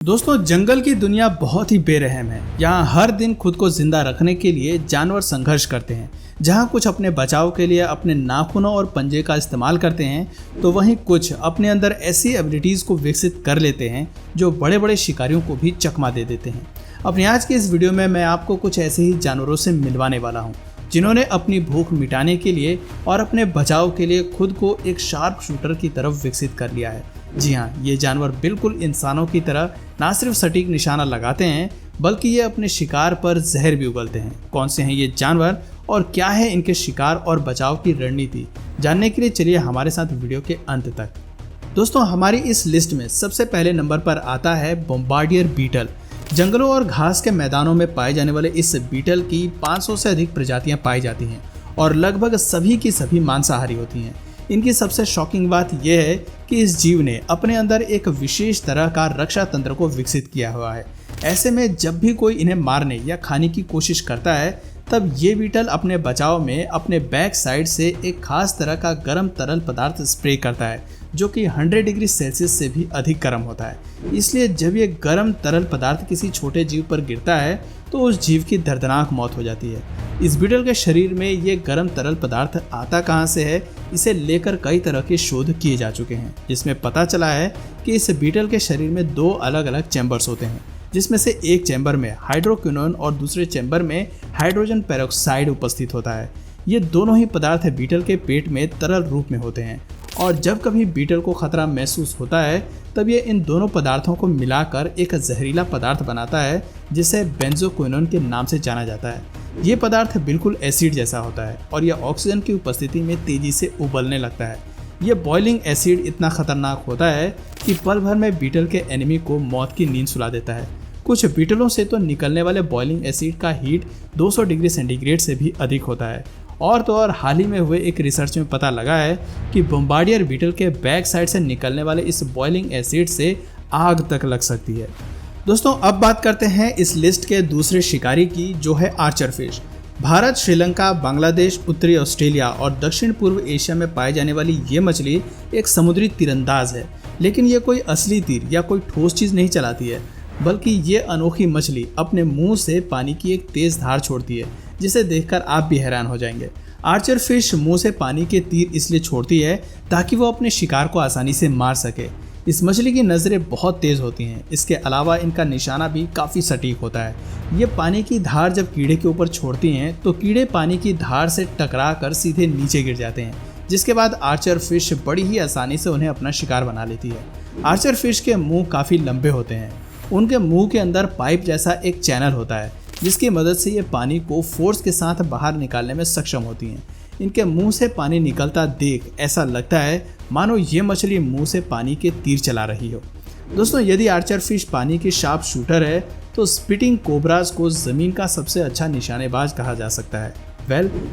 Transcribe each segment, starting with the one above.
दोस्तों, जंगल की दुनिया बहुत ही बेरहम है। यहाँ हर दिन खुद को जिंदा रखने के लिए जानवर संघर्ष करते हैं। जहाँ कुछ अपने बचाव के लिए अपने नाखूनों और पंजे का इस्तेमाल करते हैं, तो वहीं कुछ अपने अंदर ऐसी एबिलिटीज़ को विकसित कर लेते हैं जो बड़े बड़े शिकारियों को भी चकमा दे देते हैं। अपनी आज की इस वीडियो में मैं आपको कुछ ऐसे ही जानवरों से मिलवाने वाला हूँ जिन्होंने अपनी भूख मिटाने के लिए और अपने बचाव के लिए खुद को एक शार्प शूटर की तरफ विकसित कर लिया है। जी हाँ, ये जानवर बिल्कुल इंसानों की तरह ना सिर्फ सटीक निशाना लगाते हैं बल्कि ये अपने शिकार पर जहर भी उगलते हैं। कौन से हैं ये जानवर और क्या है इनके शिकार और बचाव की रणनीति, जानने के लिए चलिए हमारे साथ वीडियो के अंत तक। दोस्तों, हमारी इस लिस्ट में सबसे पहले नंबर पर आता है बॉम्बार्डियर बीटल। जंगलों और घास के मैदानों में पाए जाने वाले इस बीटल की 500 से अधिक प्रजातियां पाई जाती हैं और लगभग सभी की सभी मांसाहारी होती हैं। इनकी सबसे शॉकिंग बात यह है कि इस जीव ने अपने अंदर एक विशेष तरह का रक्षा तंत्र को विकसित किया हुआ है। ऐसे में जब भी कोई इन्हें मारने या खाने की कोशिश करता है, तब ये बीटल अपने बचाव में अपने बैक साइड से एक खास तरह का गर्म तरल पदार्थ स्प्रे करता है जो कि 100 डिग्री सेल्सियस से भी अधिक गर्म होता है। इसलिए जब ये गर्म तरल पदार्थ किसी छोटे जीव पर गिरता है तो उस जीव की दर्दनाक मौत हो जाती है। इस बीटल के शरीर में ये गर्म तरल पदार्थ आता कहाँ से है, इसे लेकर कई तरह के शोध किए जा चुके हैं, जिसमें पता चला है कि इस बीटल के शरीर में 2 अलग अलग चैम्बर्स होते हैं, जिसमें से एक चैम्बर में हाइड्रोक्विनोन और दूसरे चैम्बर में हाइड्रोजन पेरोक्साइड उपस्थित होता है। ये दोनों ही पदार्थ बीटल के पेट में तरल रूप में होते हैं और जब कभी बीटल को खतरा महसूस होता है तब ये इन दोनों पदार्थों को मिलाकर एक जहरीला पदार्थ बनाता है जिसे बेंजोक्विनोन के नाम से जाना जाता है। ये पदार्थ बिल्कुल एसिड जैसा होता है और यह ऑक्सीजन की उपस्थिति में तेजी से उबलने लगता है। यह बॉइलिंग एसिड इतना खतरनाक होता है कि पल भर में बीटल के एनिमी को मौत की नींद सुला देता है। कुछ बीटलों से तो निकलने वाले बॉइलिंग एसिड का हीट 200 डिग्री सेंटीग्रेड से भी अधिक होता है। और तो और हाल ही में हुए एक रिसर्च में पता लगा है कि बॉम्बार्डियर बीटल के बैक साइड से निकलने वाले इस बॉइलिंग एसिड से आग तक लग सकती है। दोस्तों, अब बात करते हैं इस लिस्ट के दूसरे शिकारी की, जो है आर्चर फिश। भारत, श्रीलंका, बांग्लादेश, उत्तरी ऑस्ट्रेलिया और दक्षिण पूर्व एशिया में पाई जाने वाली ये मछली एक समुद्री तीरंदाज है। लेकिन ये कोई असली तीर या कोई ठोस चीज़ नहीं चलाती है, बल्कि ये अनोखी मछली अपने मुंह से पानी की एक तेज धार छोड़ती है, जिसे देखकर आप भी हैरान हो जाएंगे। आर्चर फिश मुंह से पानी के तीर इसलिए छोड़ती है ताकि वो अपने शिकार को आसानी से मार सके। इस मछली की नज़रें बहुत तेज़ होती हैं। इसके अलावा इनका निशाना भी काफ़ी सटीक होता है। ये पानी की धार जब कीड़े के ऊपर छोड़ती हैं तो कीड़े पानी की धार से टकरा कर सीधे नीचे गिर जाते हैं, जिसके बाद आर्चर फिश बड़ी ही आसानी से उन्हें अपना शिकार बना लेती है। आर्चर फिश के मुँह काफ़ी लंबे होते हैं। उनके मुंह के अंदर पाइप जैसा एक चैनल होता है जिसकी मदद से ये पानी को फोर्स के साथ बाहर निकालने में सक्षम होती हैं। इनके मुंह से पानी निकलता देख ऐसा लगता है मानो ये मछली मुंह से पानी के तीर चला रही हो। दोस्तों, यदि आर्चर फिश पानी की शार्प शूटर है तो स्पिटिंग कोबराज को ज़मीन का सबसे अच्छा निशानेबाज कहा जा सकता है।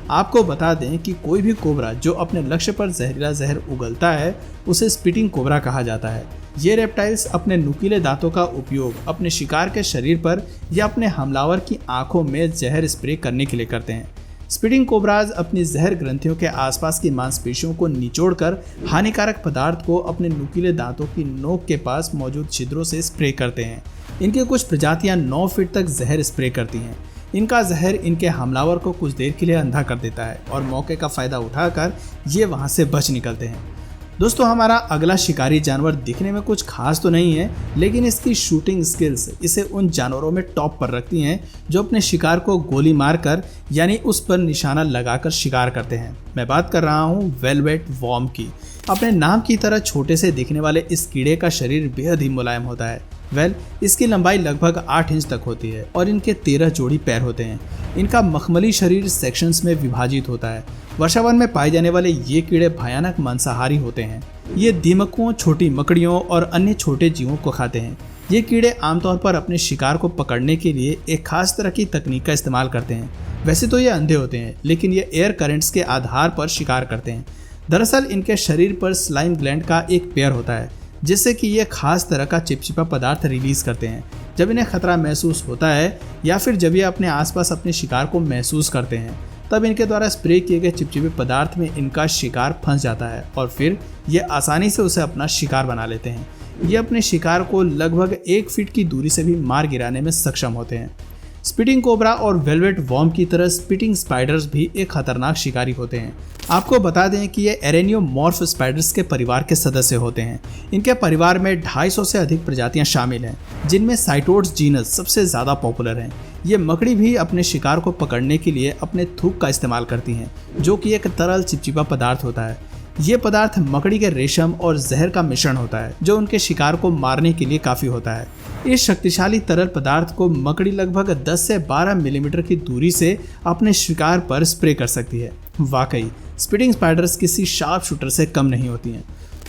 आपको बता दें कि कोई भी कोबरा जो अपने लक्ष्य पर जहरीला जहर उगलता है उसे स्पिटिंग कोबरा कहा जाता है। ये रेप्टाइल्स अपने नुकीले दांतों का उपयोग अपने शिकार के शरीर पर या अपने हमलावर की आंखों में जहर स्प्रे करने के लिए करते हैं। स्पिटिंग कोबराज अपनी जहर ग्रंथियों के आसपास की मांसपेशियों को निचोड़कर हानिकारक पदार्थ को अपने नुकीले दांतों की नोक के पास मौजूद छिद्रों से स्प्रे करते हैं। इनकी कुछ प्रजातियां 9 फीट तक जहर स्प्रे करती हैं। इनका जहर इनके हमलावर को कुछ देर के लिए अंधा कर देता है और मौके का फ़ायदा उठाकर ये वहाँ से बच निकलते हैं। दोस्तों, हमारा अगला शिकारी जानवर दिखने में कुछ खास तो नहीं है, लेकिन इसकी शूटिंग स्किल्स इसे उन जानवरों में टॉप पर रखती हैं जो अपने शिकार को गोली मारकर यानी उस पर निशाना लगाकर शिकार करते हैं। मैं बात कर रहा हूँ वेलवेट वॉर्म की। अपने नाम की तरह छोटे से दिखने वाले इस कीड़े का शरीर बेहद ही मुलायम होता है। इसकी लंबाई लगभग 8 इंच तक होती है और इनके 13 जोड़ी पैर होते हैं। इनका मखमली शरीर सेक्शंस में विभाजित होता है। वर्षावन में पाए जाने वाले ये कीड़े भयानक मांसाहारी होते हैं। ये दीमकों, छोटी मकड़ियों और अन्य छोटे जीवों को खाते हैं। ये कीड़े आमतौर पर अपने शिकार को पकड़ने के लिए एक खास तरह की तकनीक का इस्तेमाल करते हैं। वैसे तो ये अंधे होते हैं, लेकिन ये एयर करंट्स के आधार पर शिकार करते हैं। दरअसल इनके शरीर पर स्लाइम ग्लैंड का एक पेयर होता है जिससे कि ये खास तरह का चिपचिपा पदार्थ रिलीज करते हैं जब इन्हें खतरा महसूस होता है या फिर जब ये अपने आसपास अपने शिकार को महसूस करते हैं। तब इनके द्वारा स्प्रे किए गए चिपचिपे पदार्थ में इनका शिकार फंस जाता है और फिर ये आसानी से उसे अपना शिकार बना लेते हैं। ये अपने शिकार को लगभग 1 फीट की दूरी से भी मार गिराने में सक्षम होते हैं। स्पिटिंग कोबरा और वेलवेट वॉर्म की तरह स्पिटिंग स्पाइडर्स भी एक खतरनाक शिकारी होते हैं। आपको बता दें कि ये एरेनियोमॉर्फ स्पाइडर्स के परिवार के सदस्य होते हैं। इनके परिवार में 250 से अधिक प्रजातियां शामिल हैं, जिनमें साइटोड्स जीनस सबसे ज़्यादा पॉपुलर हैं। ये मकड़ी भी अपने शिकार को पकड़ने के लिए अपने थूक का इस्तेमाल करती हैं, जो कि एक तरल चिपचिपा पदार्थ होता है। ये पदार्थ मकड़ी के रेशम और जहर का मिश्रण होता है, जो उनके शिकार को मारने के लिए काफ़ी होता है। इस शक्तिशाली तरल पदार्थ को मकड़ी लगभग 10 से 12 मिलीमीटर की दूरी से अपने शिकार पर स्प्रे कर सकती है। वाकई स्पिटिंग स्पाइडर्स किसी शार्प शूटर से कम नहीं होती हैं।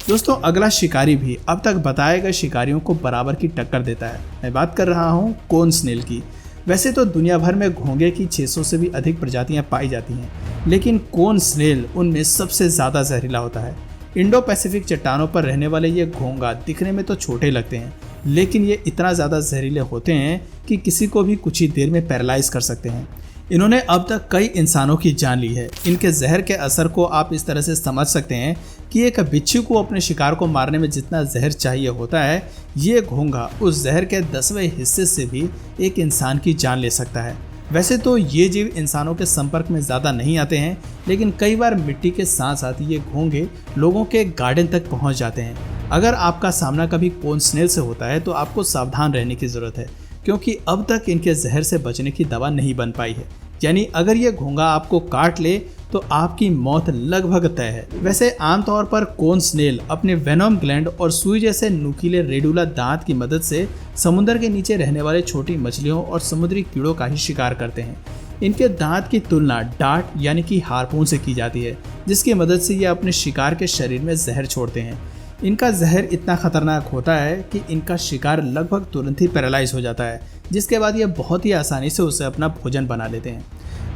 दोस्तों, अगला शिकारी भी अब तक बताए गए शिकारियों को बराबर की टक्कर देता है। मैं बात कर रहा हूँ कोन स्नेल की। वैसे तो दुनिया भर में घोंगे की 600 से भी अधिक प्रजातियां पाई जाती हैं, लेकिन कोन स्नेल उनमें सबसे ज़्यादा जहरीला होता है। इंडो पैसिफिक चट्टानों पर रहने वाले ये घोंगा दिखने में तो छोटे लगते हैं, लेकिन ये इतना ज़्यादा जहरीले होते हैं कि किसी को भी कुछ ही देर में पैरालाइज कर सकते हैं। इन्होंने अब तक कई इंसानों की जान ली है। इनके जहर के असर को आप इस तरह से समझ सकते हैं कि एक बिच्छू को अपने शिकार को मारने में जितना जहर चाहिए होता है, ये घोंघा उस जहर के 10वें हिस्से से भी एक इंसान की जान ले सकता है। वैसे तो ये जीव इंसानों के संपर्क में ज़्यादा नहीं आते हैं, लेकिन कई बार मिट्टी के साथ साथ ये घोंघे लोगों के गार्डन तक पहुंच जाते हैं। अगर आपका सामना कभी कोन स्नेल से होता है तो आपको सावधान रहने की ज़रूरत है, क्योंकि अब तक इनके जहर से बचने की दवा नहीं बन पाई है। यानी अगर ये घोंघा आपको काट ले तो आपकी मौत लगभग तय है। वैसे आमतौर पर कोन स्नेल अपने वेनोम ग्लैंड और सुई जैसे नुकीले रेडुला दांत की मदद से समुद्र के नीचे रहने वाले छोटी मछलियों और समुद्री कीड़ों का ही शिकार करते हैं। इनके दांत की तुलना डार्ट यानी कि हार्पून से की जाती है, जिसकी मदद से ये अपने शिकार के शरीर में जहर छोड़ते हैं। इनका जहर इतना खतरनाक होता है कि इनका शिकार लगभग तुरंत ही पैरालाइज हो जाता है, जिसके बाद ये बहुत ही आसानी से उसे अपना भोजन बना लेते हैं।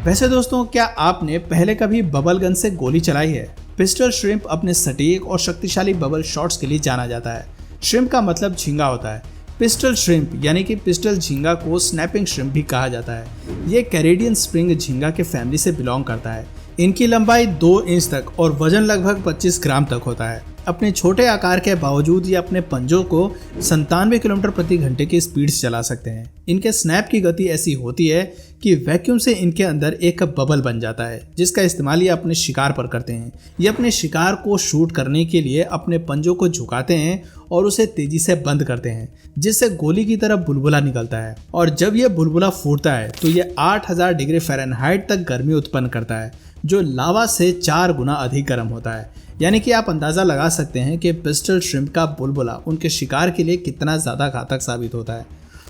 वैसे दोस्तों, क्या आपने पहले कभी बबल गन से गोली चलाई है? पिस्टल श्रिम्प अपने सटीक और शक्तिशाली बबल शॉट्स के लिए जाना जाता है। श्रिम्प का मतलब झींगा होता है। पिस्टल श्रिम्प यानी कि पिस्टल झींगा को स्नैपिंग श्रिम्प भी कहा जाता है। ये कैरेडियन स्प्रिंग झींगा के फैमिली से बिलोंग करता है। इनकी लंबाई 2 इंच तक और वजन लगभग 25 ग्राम तक होता है। अपने छोटे आकार के बावजूद ये अपने पंजों को 97 किलोमीटर प्रति घंटे की स्पीड से चला सकते हैं। इनके स्नैप की गति ऐसी होती है कि वैक्यूम से इनके अंदर एक बबल बन जाता है, जिसका इस्तेमाल ये अपने शिकार पर करते हैं। ये अपने शिकार को शूट करने के लिए अपने पंजों को झुकाते हैं और उसे तेजी से बंद करते हैं, जिससे गोली की तरह बुलबुला निकलता है। और जब यह बुलबुला फूटता है तो यह 8000 डिग्री फ़ारेनहाइट तक गर्मी उत्पन्न करता है, जो लावा से 4 गुना अधिक गर्म होता है। यानी कि आप अंदाज़ा लगा सकते हैं कि पिस्टल श्रिम्प का बुलबुला उनके शिकार के लिए कितना ज़्यादा घातक साबित होता है।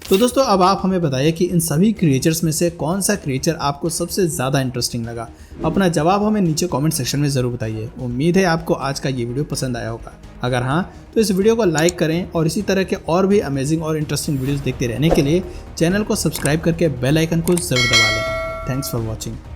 तो दोस्तों, अब आप हमें बताइए कि इन सभी क्रिएचर्स में से कौन सा क्रिएचर आपको सबसे ज़्यादा इंटरेस्टिंग लगा। अपना जवाब हमें नीचे कमेंट सेक्शन में ज़रूर बताइए। उम्मीद है आपको आज का ये वीडियो पसंद आया होगा। अगर हाँ, तो इस वीडियो को लाइक करें और इसी तरह के और भी अमेजिंग और इंटरेस्टिंग वीडियोज़ देखते रहने के लिए चैनल को सब्सक्राइब करके बेल आइकन को ज़रूर दबा लें। Thanks for watching.